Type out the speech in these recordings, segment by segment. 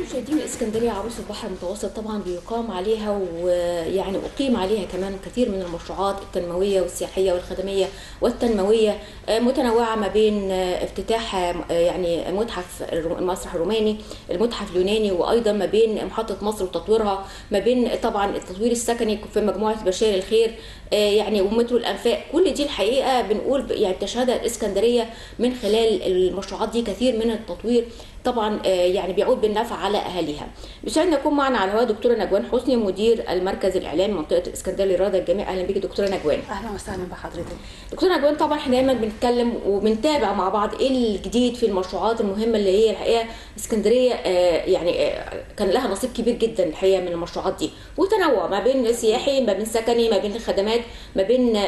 مشاهدين الإسكندرية عروس البحر المتوسط طبعا بيقام عليها ويعني أقيم عليها كمان كثير من المشروعات التنموية والسياحية والخدمية والتنموية متنوعة ما بين افتتاح يعني متحف المسرح الروماني، المتحف اليوناني، وأيضا ما بين محطة مصر وتطويرها، ما بين طبعا التطوير السكني في مجموعة بشير الخير يعني ومترو الأنفاق. كل دي الحقيقة بنقول يعني تشهدها الإسكندرية من خلال المشروعات دي كثير من التطوير طبعا يعني بيعود بالنفع على اهاليها. بيسعدنا يكون معنا على الهواء دكتوره نجوان حسني، مدير المركز الاعلامي منطقه الاسكندريه لرياضه الجميع. اهلا بيكي دكتوره نجوان. اهلا وسهلا بحضرتك دكتوره نجوان، طبعا احنا دايما بنتكلم وبنتابع مع بعض ايه الجديد في المشروعات المهمه اللي هي الحقيقه اسكندريه يعني كان لها نصيب كبير جدا الحقيقه من المشروعات دي، وتنوع ما بين سياحي، ما بين سكني، ما بين الخدمات، ما بين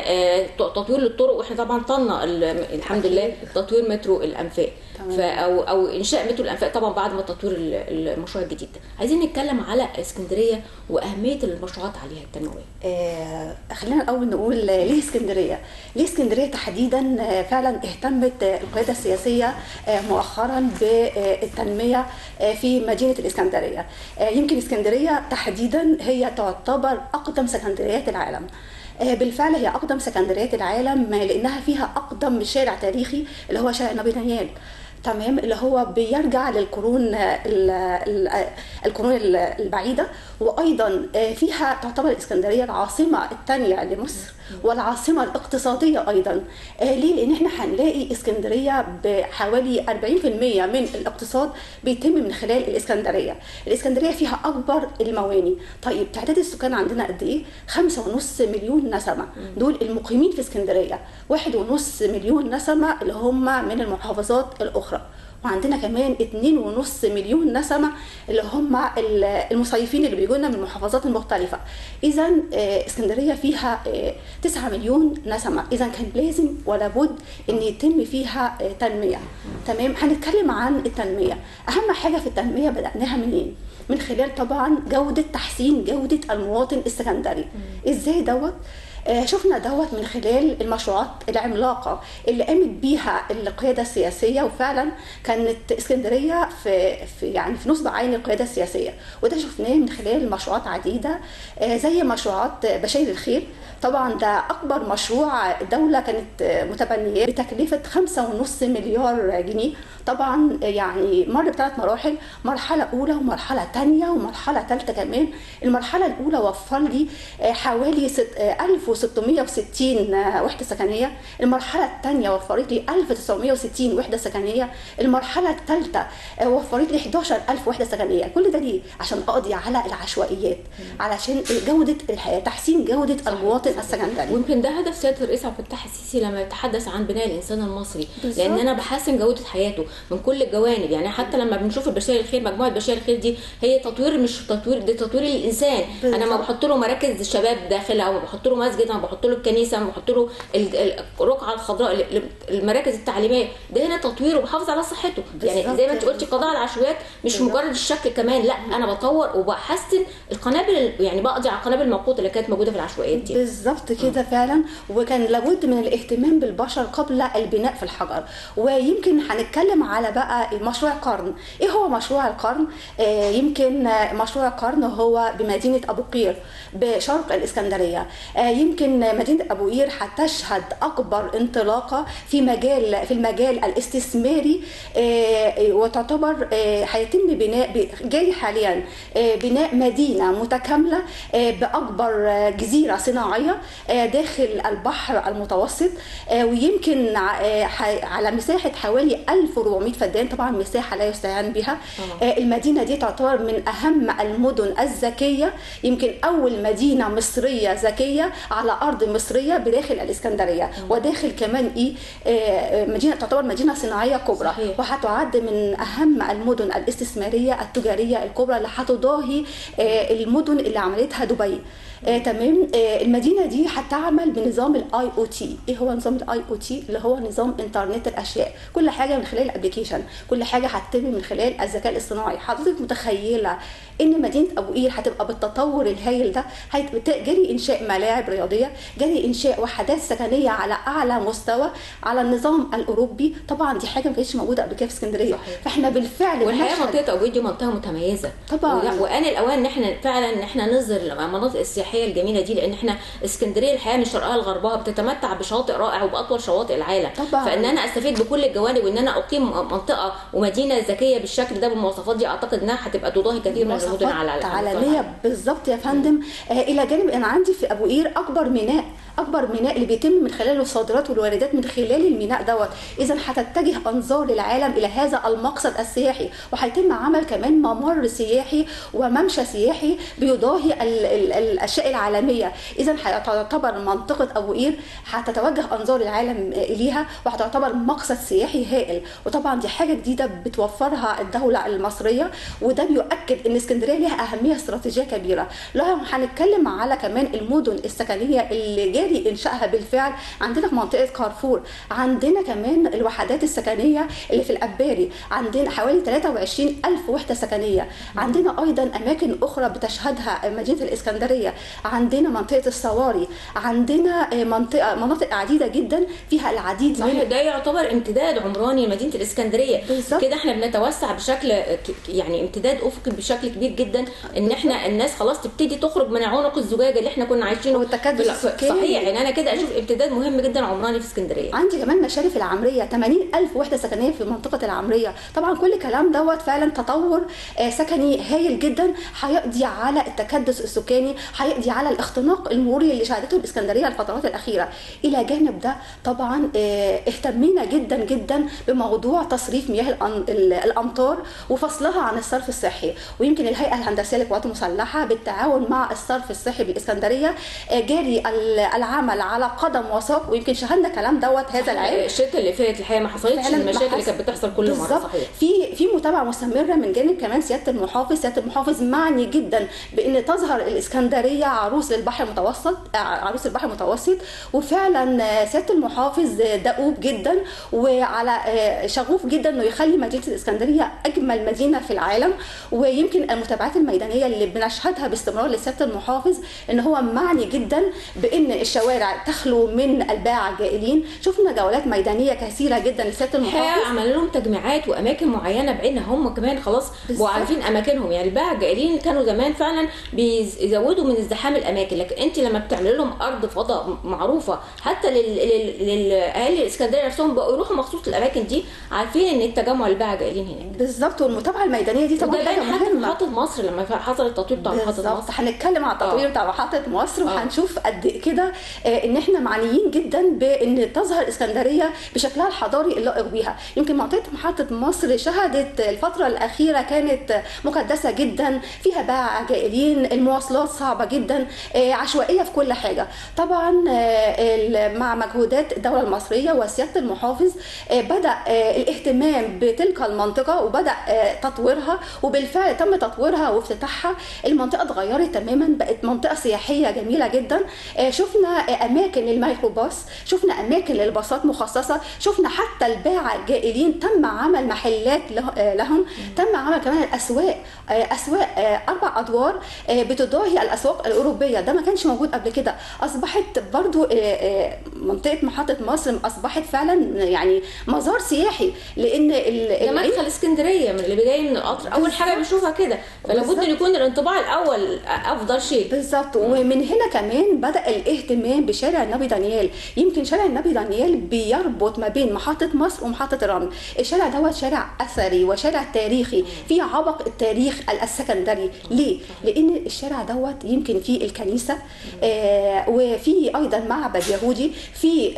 تطوير للطرق. واحنا طبعا طلنا الحمد لله تطوير مترو الانفاق او انشاء مترو الانفاق طبعا بعد ما تطوير المشروع الجديد ده. عايزين نتكلم على اسكندريه واهميه المشروعات عليها التنمويه. خلينا الاول نقول ليه اسكندريه؟ ليه اسكندريه تحديدا فعلا اهتمت القياده السياسيه مؤخرا بالتنميه في مدينه الاسكندريه؟ يمكن اسكندريه تحديدا هي تعتبر اقدم سكندريات العالم. بالفعل هي اقدم سكندريات العالم لانها فيها اقدم شارع تاريخي اللي هو شارع نبي دانيال، تمام، اللي هو بيرجع للقرون البعيده. وايضا فيها تعتبر الاسكندريه العاصمه الثانيه لمصر والعاصمه الاقتصاديه ايضا. ليه؟ لان احنا هنلاقي اسكندريه بحوالي 40% من الاقتصاد بيتم من خلال الاسكندريه. الاسكندريه فيها اكبر المواني. طيب تعداد السكان عندنا قد ايه؟ 5.5 مليون نسمه، دول المقيمين في اسكندريه. 1.5 مليون نسمه اللي هم من المحافظات الاخرى، وعندنا كمان 2.5 مليون نسمة اللي هم المصيفين اللي بيجوا لنا من المحافظات المختلفة. إذا اسكندرية فيها 9 مليون نسمة، إذا كان لازم ولا بد إن يتم فيها تنمية. تمام، هنتكلم عن التنمية. أهم حاجة في التنمية بدأناها منين؟ من خلال طبعا تحسين جودة المواطن السكندري. إزاي دوت؟ شفنا دوت من خلال المشروعات العملاقه اللي قامت بيها القياده السياسيه، وفعلا كانت اسكندريه في نصب عين القياده السياسيه، وده شفناه من خلال مشروعات عديده زي مشروعات بشير الخير. طبعا ده اكبر مشروع الدوله كانت متبنياه بتكلفه 5.5 مليار جنيه. طبعا يعني مر ب3 مراحل، مرحله اولى ومرحله ثانيه ومرحله ثالثه كمان. المرحله الاولى وفر لي حوالي 1660 وحده سكنيه. المرحله الثانيه وفرت لي 1960 وحده سكنيه. المرحله الثالثه وفرت لي 11000 وحده سكنيه. كل ده ليه؟ عشان اقضي على العشوائيات، علشان جوده الحياه، تحسين جوده المواطن السكندري. ويمكن ده هدف سياده الرئيس عبد الفتاح السيسي لما يتحدث عن بناء الانسان المصري، لان انا بحسن جوده حياته من كل الجوانب. يعني حتى لما بنشوف البشير الخير، مجموعه بشير الخير دي هي تطوير، مش تطوير، ده تطوير الانسان. انا ما بحط له مراكز شباب داخلها، او ما بحط له مسجد، ما بحط له الكنيسه، ما بحط له الرقعه الخضراء، المراكز التعليميه. ده هنا تطوير وبحافظ على صحته. يعني زي ما انت قلتي قضاء على العشوائيات مش مجرد الشكل كمان، لا انا بطور وبحسن القنابل، يعني بقضي على القنابل الموقوته اللي كانت موجوده في العشوائيات دي. بالظبط كده فعلا. وكان لابد من الاهتمام بالبشر قبل البناء في الحجر. ويمكن هنتكلم على بقى مشروع القرن. ايه هو مشروع القرن؟ يمكن مشروع القرن هو بمدينه ابو قير بشرق الاسكندريه. يمكن مدينه ابو قير هتشهد اكبر انطلاقه في المجال الاستثماري، وتعتبر هيتم بناء جاي حاليا بناء مدينه متكامله باكبر جزيره صناعيه داخل البحر المتوسط، ويمكن على مساحه حوالي 1400 فدان. طبعا مساحه لا يستهان بها. المدينه دي تعتبر من اهم المدن الذكيه، يمكن اول مدينه مصريه ذكيه على ارض مصريه بداخل الاسكندريه، وداخل كمان مدينه تعتبر مدينه صناعيه كبرى. صحيح. وهتعد من اهم المدن الاستثماريه التجاريه الكبرى اللي هتضاهي المدن اللي عملتها دبي. تمام. المدينه دي هتعمل بنظام الاي او تي. ايه هو نظام الاي او تي؟ اللي هو نظام انترنت الاشياء. كل حاجه من خلال الابلكيشن، كل حاجه هتتم من خلال الذكاء الاصطناعي. حضرتك متخيله ان مدينه ابو قير هتبقى بالتطور الهائل ده؟ هيتجري انشاء ملاعب رياضيه الرياضيه، جري انشاء وحدات سكنيه على اعلى مستوى على النظام الاوروبي. طبعا دي حاجه ما كانتش موجوده قبل كده في اسكندريه. صحيح. فاحنا بالفعل والحقيقه منطقه ابو قير دي منطقه متميزه طبعا، وان الاوان ان احنا فعلا ان احنا نظهر المناطق السياحيه الجميله دي، لان احنا اسكندريه الحقيقه من شرقها لغربها بتتمتع بشاطئ رائع وباطول شواطئ العالم. طبعا. فان انا استفيد بكل الجوانب وان انا اقيم منطقه ومدينه ذكيه بالشكل ده بالمواصفات دي، اعتقد انها هتبقى تضاهي كثير من المدن على عالميه. بالظبط يا فندم. الى جانب انا عندي في ابو قير اكبر ميناء اللي بيتم من خلاله الصادرات والواردات من خلال الميناء دوت. اذا هتتجه انظار العالم الى هذا المقصد السياحي، وهيتم عمل كمان ممر سياحي وممشى سياحي بيضاهي الاشياء العالميه. اذا هتعتبر منطقه ابو قير هتتوجه انظار العالم اليها، وهتعتبر مقصد سياحي هائل. وطبعا دي حاجه جديده بتوفرها الدوله المصريه، وده بيؤكد ان اسكندريه لها اهميه استراتيجيه كبيره. لو هنتكلم على كمان المدن السكنيه اللي جاري انشائها بالفعل، عندنا في منطقه كارفور، عندنا كمان الوحدات السكنيه اللي في الاباري، عندنا حوالي 23,000 وحده سكنيه. عندنا ايضا اماكن اخرى بتشهدها مدينه الاسكندريه، عندنا منطقه الصواري، عندنا مناطق عديده جدا فيها العديد صحيح. ده يعتبر امتداد عمراني لمدينه الاسكندريه. كده احنا بنتوسع بشكل يعني امتداد افقي بشكل كبير جدا، ان احنا الناس خلاص تبتدي تخرج من عنق الزجاجه اللي احنا كنا عايشينه والتكدس السكاني. صحيح. يعني انا كده اشوف امتداد مهم جدا عمراني في اسكندريه. عندي كمان مشارف العمريه، 80,000 وحده سكنيه في منطقه العمريه. طبعا كل الكلام دوت فعلا تطور سكني هايل جدا، هيقضي على التكدس السكاني، هيقضي على الاختناق المروري اللي شهدته الاسكندريه الفترات الاخيره. الى جانب ده طبعا اهتمينا جدا جدا بموضوع تصريف مياه الامطار وفصلها عن الصرف الصحي. ويمكن الهيئه الهندسيه للقوات المسلحه بالتعاون مع الصرف الصحي بالاسكندريه جاري العمل على قدم وساق، ويمكن شاهدنا كلام دوت هذا العام. الشتاء اللي فات الحقيقه ما حصلتش المشاكل اللي كانت بتحصل كل مره. صحيح. في متابعه مستمره من جانب كمان سياده المحافظ معني جدا بان تظهر الاسكندريه عروس للبحر المتوسط، عروس البحر المتوسط. وفعلا سياده المحافظ دؤوب جدا وعلى شغوف جدا انه يخلي مدينه الاسكندريه اجمل مدينه في العالم. ويمكن المتابعات الميدانيه اللي بنشهدها باستمرار لسياده المحافظ ان هو معني جدا بان الشوارع تخلو من الباعة الجائلين. شفنا جولات ميدانيه كثيره جدا لسياده المحافظ، عملوا لهم تجميعات واماكن معينه بعينها، هم كمان خلاص بقوا عارفين اماكنهم. يعني الباعة الجائلين كانوا زمان فعلا بيزودوا من ازدحام الاماكن، لكن انت لما بتعمل لهم ارض فضاء معروفه حتى للاهالي الاسكندريه نفسهم بقوا يروحوا مخصوص الاماكن دي، عارفين ان التجمع الباعة الجائلين هناك. بالظبط. والمتابعه الميدانيه دي طبعا حاجه مهمه. محطه مصر لما حصل التطوير بتاع محطه مصر، هنتكلم على التطوير بتاع محطه مصر وهنشوف قد كده ان احنا معنيين جدا بان تظهر اسكندريه بشكلها الحضاري اللائق بيها. يمكن منطقه محطه مصر شهدت الفتره الاخيره كانت مكدسه جدا، فيها باعة جائلين، المواصلات صعبه جدا، عشوائيه في كل حاجه. طبعا مع مجهودات الدوله المصريه وسياده المحافظ بدا الاهتمام بتلك المنطقه وبدا تطويرها، وبالفعل تم تطويرها وافتتاحها. المنطقه اتغيرت تماما، بقت منطقه سياحيه جميله جدا. شفنا اماكن للميكروباص، شفنا اماكن للباصات مخصصه، شفنا حتى الباعة الجائلين تم عمل محلات لهم، تم عمل كمان اسواق 4 ادوار بتضاهي الاسواق الاوروبيه. ده ما كانش موجود قبل كده. اصبحت برضو منطقه محطه مصر اصبحت فعلا يعني مزار سياحي، لان ده مدخل اسكندريه من اللي جاي من القطر اول حاجه بنشوفها كده، فلابد ان يكون الانطباع الاول افضل شيء. بالظبط. ومن هنا كمان بدا الاهتمام بشارع النبي دانيال. يمكن شارع النبي دانيال بيربط ما بين محطه مصر ومحطه الرمل. الشارع دوت شارع اثري وشارع تاريخي فيه عبق التاريخ السكندري. ليه؟ لان الشارع دوت يمكن فيه الكنيسه، وفي ايضا معبد يهودي، في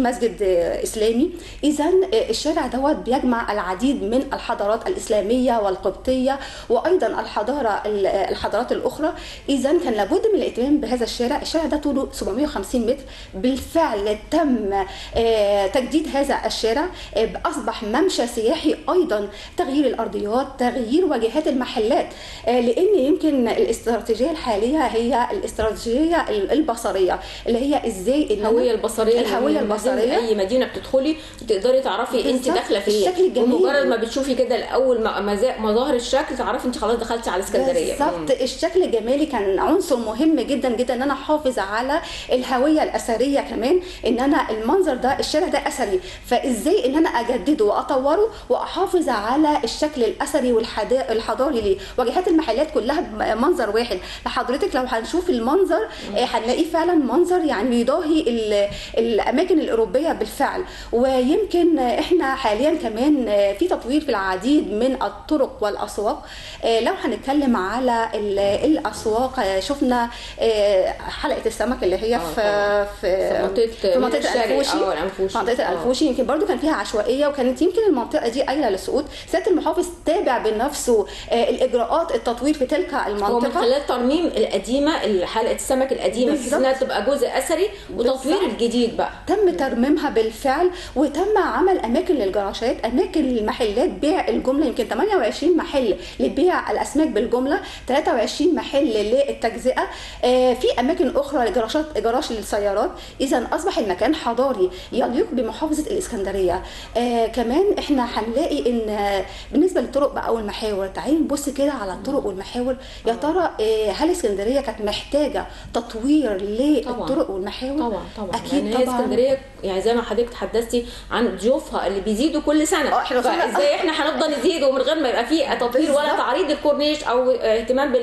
مسجد اسلامي. اذا الشارع دوت بيجمع العديد من الحضارات الاسلاميه والقبطيه وايضا الحضارات الاخرى. اذا كان لابد من الاهتمام بهذا الشارع. الشارع ده طوله 750 متر. بالفعل تم تجديد هذا الشارع، اصبح ممشى سياحي، ايضا تغيير الارضيات، تغيير واجهات المحلات، لان يمكن الاستراتيجيه الحاليه هي الاستراتيجيه البصريه اللي هي ازاي الهويه البصريه. اي مدينه بتدخلي تقدري تعرفي انت داخله فين، ومجرد ما بتشوفي كده الاول مظاهر الشكل تعرفي انت خلاص دخلتي على اسكندريه. بالظبط. الشكل الجمالي كان عنصر مهم جدا جدا ان انا احافظ على الهويه الاثريه كمان، ان انا المنظر ده الشارع ده اثري، فازاي ان انا اجدده واطوره واحافظ على الشكل الاثري والحضاري ليه. واجهات المحلات كلها منظر واحد لحضرتك، لو هنشوف المنظر هنلاقيه فعلا منظر يعني يضاهي الاماكن الاوروبيه بالفعل. ويمكن احنا حاليا كمان في تطوير في العديد من الطرق والاسواق. لو هنتكلم على الاسواق، شفنا حلقه السمك اللي هي في منطقه الانفوشي. منطقه الانفوشي يمكن برضو كان فيها عشوائيه، وكانت يمكن المنطقه دي قايله للسقوط. سياده المحافظ تابع بنفسه الاجراءات التطوير في تلك المنطقه ومن خلال ترميم القديمه، حلقه السمك القديمه في انها تبقى جزء اثري، وتطوير الجديد بقى تم ترميمها بالفعل، وتم عمل اماكن للجراشات، اماكن للمحلات بيع الجمله. يمكن 28 محل لبيع الاسماك بالجمله، 23 محل للتجزئه، في اماكن اخرى جراج للسيارات. اذا اصبح المكان حضاري يليق بمحافظه الاسكندريه. كمان احنا هنلاقي ان بالنسبه للطرق بقى والمحاور، تعالي نبص كده على الطرق والمحاور. يا ترى هل اسكندريه كانت محتاجه تطوير للطرق والمحاور؟ طبعا اكيد يعني طبعا. اسكندريه يعني زي ما حضرتك تحدثتي عن ضيوفها اللي بيزيدوا كل سنه، فازاي احنا هنفضل نزيد ومن غير ما يبقى فيه تطوير ولا تعريض الكورنيش او اهتمام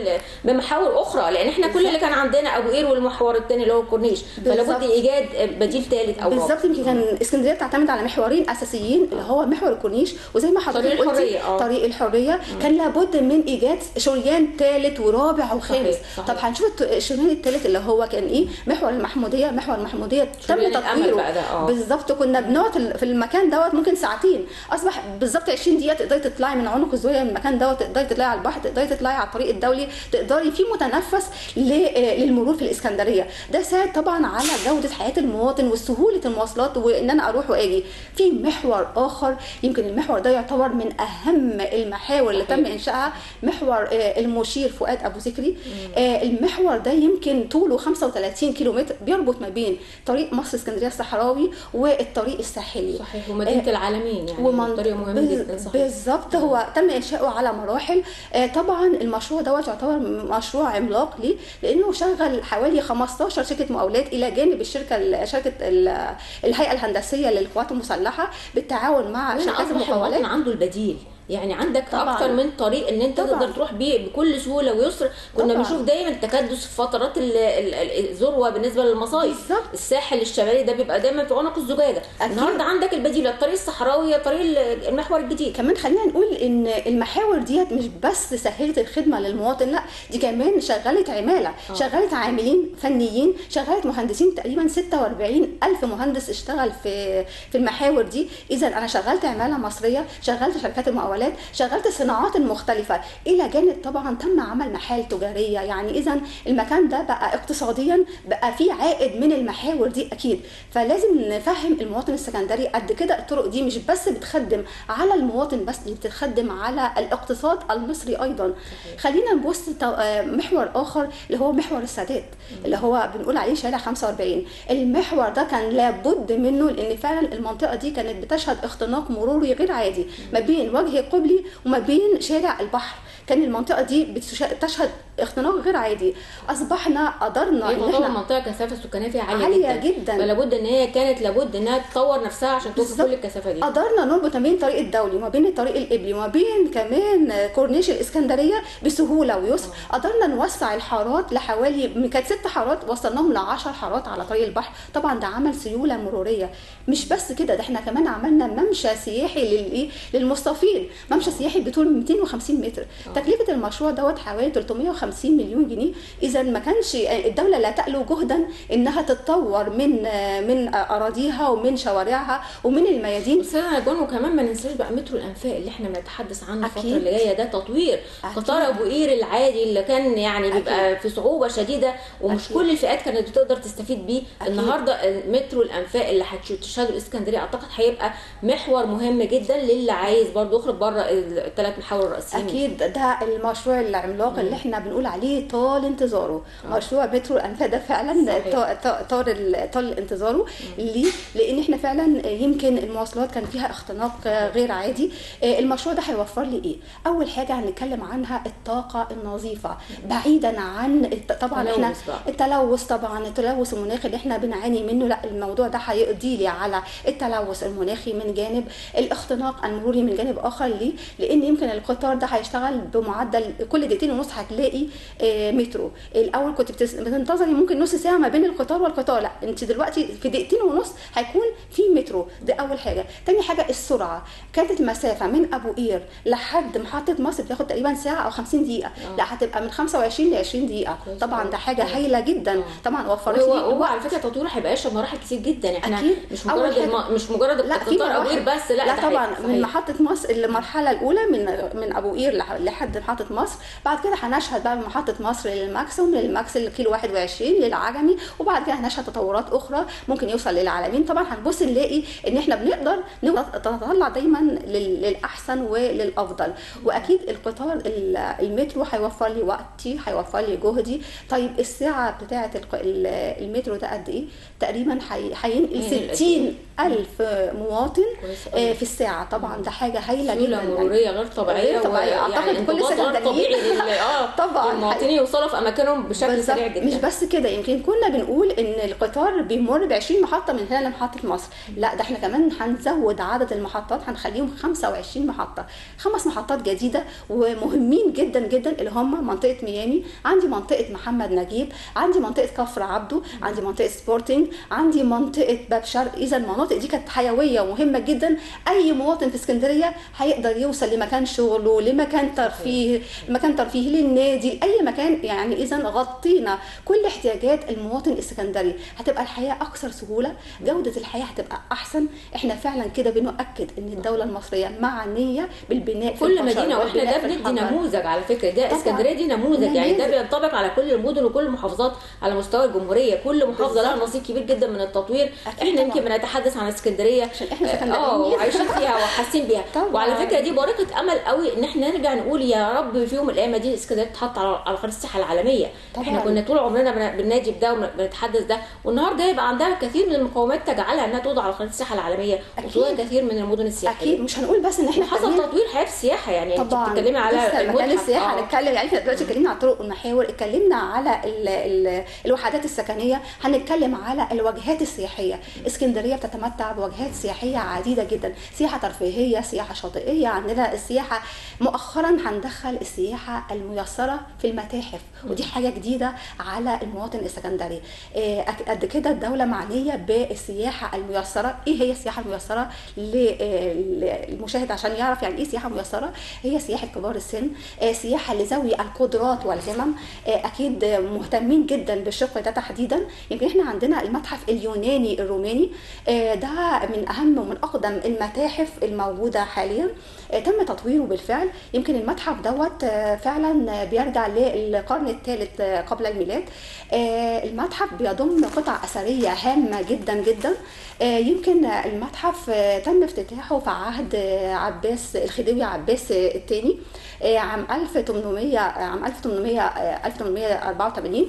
بمحاور اخرى؟ لان احنا كل اللي كان عندنا ابو قير والمحور الثاني اللي هو الكورنيش، فلا بد ايجاد بديل ثالث او رابع. بالظبط. يمكن كان اسكندريه بتعتمد على محورين اساسيين، اللي هو محور الكورنيش وزي ما حضرتك قلتي طريق الحريه. كان لابد من ايجاد شريان ثالث ورابع وخامس. طب هنشوف الشريان الثالث اللي هو كان ايه؟ محور المحموديه. محور المحموديه تم تطويره بالظبط. كنا بنقعد في المكان دوت ممكن ساعتين، اصبح بالظبط 20 دقيقه تقدري تطلعي من عنق الزاويه من المكان دوت، تقدري تطلعي على البحر، تقدري تطلعي على الطريق الدولي، تقدري في متنفس للمرور في الاسكندريه. ده ساعد طبعا على جوده حياه المواطن وسهوله المواصلات وان انا اروح واجي. في محور اخر، يمكن المحور ده يعتبر من اهم المحاور اللي تم انشائها، محور المشير فؤاد ابو ذكري. المحور ده يمكن طوله 35 كيلومتر، بيربط ما بين طريق مصر اسكندريه الصحراوي والطريق الساحلي. صحيح، ومدينه العالمين يعني طريق مهم جدا. صحيح بالظبط. هو تم انشاؤه على مراحل. طبعا المشروع دوت يعتبر مشروع عملاق ليه؟ لانه شغل حوالي 15 شركه مقاولات الى جانب شركه الهيئه الهندسيه للقوات المسلحه بالتعاون مع شركات المقاولات. عنده البديل، يعني عندك طبعاً اكتر من طريق ان انت تقدر تروح بيه بكل سهوله ويسر. كنا بنشوف دايما تكدس في فترات الذروه بالنسبه للمصايف. الساحل الشمالي ده بيبقى دايما في عنق الزجاجه. النهارده عندك البديل، الطريق الصحراوي، طريق المحور الجديد. كمان خلينا نقول ان المحاور ديت مش بس سهلت الخدمه للمواطن، لا دي كمان شغلت عماله، شغلت عاملين فنيين، شغلت مهندسين. تقريبا 46,000 مهندس اشتغل في المحاور دي. اذا انا شغلت عماله مصريه، شغلت شركات المقاولات، شغلت الصناعات المختلفة، إلى جانب طبعا تم عمل محال تجارية. يعني إذا المكان ده بقى اقتصاديا بقى فيه عائد من المحاور دي أكيد. فلازم نفهم المواطن السكندري قد كده الطرق دي مش بس بتخدم على المواطن، بس دي بتخدم على الاقتصاد المصري أيضا. خلينا نبص محور آخر اللي هو محور السادات، اللي هو بنقول عليه شارع 45. المحور ده كان لابد منه، لأن فعلا المنطقة دي كانت بتشهد اختناق مروري غير عادي ما بين وجه قبلي وما بين شارع البحر. كان المنطقه دي بتشهد اختناق غير عادي. اصبحنا قدرنا ان احنا منطقه كثافه سكانيه فيها عاليه جدا، فلابد ان هي لابد انها تطور نفسها عشان توصل كل الكثافه دي. قدرنا نربط ما بين الطريق الدولي وما بين الطريق القبلي وما بين كمان كورنيش الاسكندريه بسهوله ويسر. قدرنا نوسع الحارات لحوالي، كانت 6 حارات وصلناهم ل10 حارات على طريق البحر. طبعا ده عمل سيوله مروريه. مش بس كده، ده احنا كمان عملنا ممشى سياحي للمصطفين، ممشى سياحي بطول 250 متر. تكلفه المشروع دوت حوالي 350 مليون جنيه. اذا ما كانش الدوله لا تألو جهدا انها تتطور من اراضيها ومن شوارعها ومن الميادين. استاذه نجوان، وكمان ما ننساش بقى مترو الانفاق اللي احنا بنتحدث عنه الفتره اللي جايه. ده تطوير قطار ابو قير العادي اللي كان يعني بيبقى في صعوبه شديده ومش كل الفئات كانت بتقدر تستفيد بيه. النهارده مترو الانفاق اللي هتشهده الاسكندريه اعتقد هيبقى محور مهم جدا للي عايز برضه يخرج بره ال3 محاور الرئيسيين. اكيد ده ده المشروع العملاق اللي احنا بنقول عليه طال انتظاره. مشروع مترو الانفاق ده فعلا طال انتظاره. ليه؟ لان احنا فعلا يمكن المواصلات كان فيها اختناق غير عادي. المشروع ده هيوفر لي ايه؟ اول حاجه هنتكلم عنها الطاقه النظيفه، بعيدا عن طبعا احنا التلوث، طبعا التلوث المناخي اللي احنا بنعاني منه، لا الموضوع ده هيقضي لي على التلوث المناخي من جانب، الاختناق المروري من جانب اخر. ليه؟ لان يمكن القطار ده هيشتغل بمعدل كل دقيقتين ونص هتلاقي مترو. الاول كنت بتنتظري ممكن نص ساعه ما بين القطار والقطار، لا انت دلوقتي في دقيقتين ونص هيكون في مترو. ده اول حاجه. تاني حاجه السرعه، كانت المسافه من ابو قير لحد محطه مصر بتاخد تقريبا ساعه او 50 دقيقه، لا هتبقى من 25 ل 20 دقيقه. طبعا ده حاجه هايله جدا. طبعا وفرت لي هو على فكره التطوير هيبقى يشرب مراحل كتير جدا. احنا أكيد. مش مجرد القطار ابو قير بس، لا طبعا من محطه مصر المرحله الاولى من ابو قير لحد محطه مصر. بعد كده هنشهد بقى من محطه مصر للماكسيم للكيلو 21 للعجمي، وبعد كده هنشهد تطورات اخرى ممكن يوصل للعالمين. طبعا هنبص نلاقي ان احنا بنقدر نطلع دايما للاحسن وللافضل. واكيد القطار المترو هيوفر لي وقتي، هيوفر لي جهدي. طيب الساعه بتاعه المترو ده قد ايه؟ تقريبا هينقل 60,000 مواطن في الساعه. طبعا ده حاجه هايله جدا، سيوله مروريه غير طبيعيه. اعتقد كل سنه طبيعي طبعا المواطنين يوصلوا في اماكنهم بشكل سريع جدا. مش بس كده، يمكن كنا بنقول ان القطار بيمر ب 20 محطه من هنا لمحطه مصر، لا ده احنا كمان هنزود عدد المحطات، هنخليهم 25 محطه، 5 محطات جديده ومهمين جدا جدا اللي هم منطقه ميامي، عندي منطقه محمد نجيب، عندي منطقه كفر عبده، عندي منطقه سبورتنج، عندي منطقه باب شرق. اذا المناطق دي كانت حيويه ومهمه جدا. اي مواطن في اسكندريه هيقدر يوصل لمكان شغله، لمكان ترفيه، مكان ترفيه للنادي، لاي مكان. يعني اذا غطينا كل احتياجات المواطن الاسكندري، هتبقى الحياه اكثر سهوله، جوده الحياه هتبقى احسن. احنا فعلا كده بنؤكد ان الدوله المصريه معنيه بالبناء كل مدينه، واحنا ده بندي نموذج على فكره. ده اسكندريه دي نموذج، يعني ده بينطبق على كل المدن وكل المحافظات على مستوى الجمهوريه. كل محافظه لها نصيب كبير جدا من التطوير. احنا يمكن بنتحدث عن اسكندريه عشان احنا وعايشين فيها وحاسين بيها. وعلى فكره دي بارقه امل قوي ان احنا نرجع نقول يا رب في يوم من الايام مدينه اسكندريه تتحط على خريطه السياحه العالميه. احنا كنا طول عمرنا بننادي بده وبنتحدث ده، والنهارده يبقى عندها كثير من المقومات تجعلها انها توضع على خريطه السياحه العالميه وتوصل كثير من المدن السياحيه. اكيد مش هنقول بس ان احنا حصل تطوير حياه السياحه، يعني انت بتتكلمي على مكان السياحه، هنتكلم يعني دلوقتي اتكلمنا على الطرق والمحاور، اتكلمنا على الوحدات السكنيه، هنتكلم على الواجهات السياحيه. اسكندريه بتتمتع بواجهات سياحيه عديده جدا، سياحه ترفيهيه، سياحه شاطئيه، عندنا السياحه مؤخرا هندخل السياحه الميسره في المتاحف، ودي حاجه جديده على المواطن الاسكندري. قد كده الدوله معنيه بالسياحه الميسره. ايه هي السياحه الميسره للمشاهد عشان يعرف يعني ايه سياحه ميسره؟ هي سياحه كبار السن، سياحه لذوي القدرات والهمم. اكيد مهتمين جدا بالشق ده تحديدا. يمكن احنا عندنا المتحف اليوناني الروماني، ده من اهم ومن اقدم المتاحف الموجوده حاليا، تم تطويره بالفعل. يمكن المتحف دوت فعلا بيرجع للقرن الثالث قبل الميلاد. المتحف بيضم قطع اثريه هامه جدا جدا. يمكن المتحف تم افتتاحه في عهد عباس الخديوي عباس الثاني عام 1884.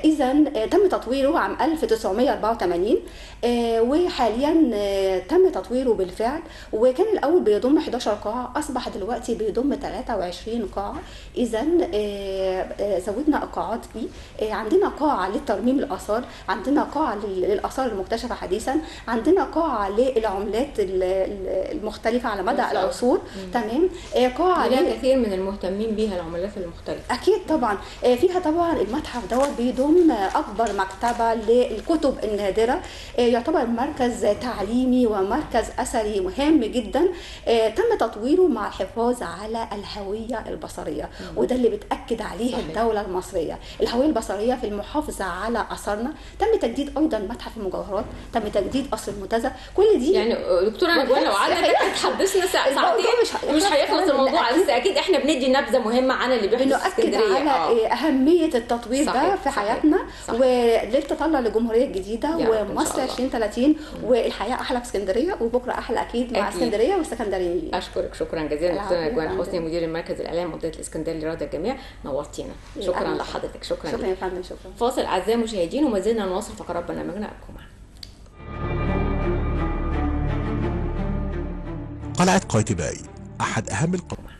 إذا تم تطويره عام 1984، وحاليا تم تطويره بالفعل. وكان الأول بيضم 11 قاعة، أصبح دلوقتي بيضم 23 قاعة. إذا زودنا القاعات دي. عندنا قاعة للترميم الآثار، عندنا قاعة للآثار المكتشفة حديثا، عندنا قاعة للعملات المختلفة على مدى العصور. تمام. قاعة كثير من المهتمين بيها العملات المختلفة. أكيد طبعا. فيها طبعا المتحف دوت بيضم أكبر مكتبة للكتب النادرة، يعتبر مركز تعليمي ومركز أثري مهم جدا. تم تطويره مع الحفاظ على الهوية البصرية، وده اللي بتأكد عليه الدولة المصرية، الهوية البصرية في المحافظة على أثرنا. تم تجديد أيضا متحف المجوهرات، تم تجديد قصر المنتزه. كل دي يعني دكتورة نجوى لو قعدنا تحدثنا ساعتين مش هيخلص الموضوع. بس أكيد احنا بندي نبذة مهمة عن اللي بيحصل في اسكندرية، على أهمية التطوير ده في حياتنا وللتطلع لجمهورية جديدة ومصر 2030. والحياه احلى في اسكندريه، وبكره احلى اكيد مع أكيد. اسكندريه والسكندريين. اشكرك شكرا جزيلا العفو دكتوره يا جوانا فندم. حسني، مدير المركز الاعلامي منطقه الاسكندريه لرياضه الجميع، نورتينا. شكرا أهلا. لحضرتك. شكرا شكرا لك. يا فندم. شكرا. فاصل اعزائي المشاهدين، وما زلنا نواصل فقرات برنامجنا، ابقوا معنا. قلعة قايتباي أحد أهم القلعات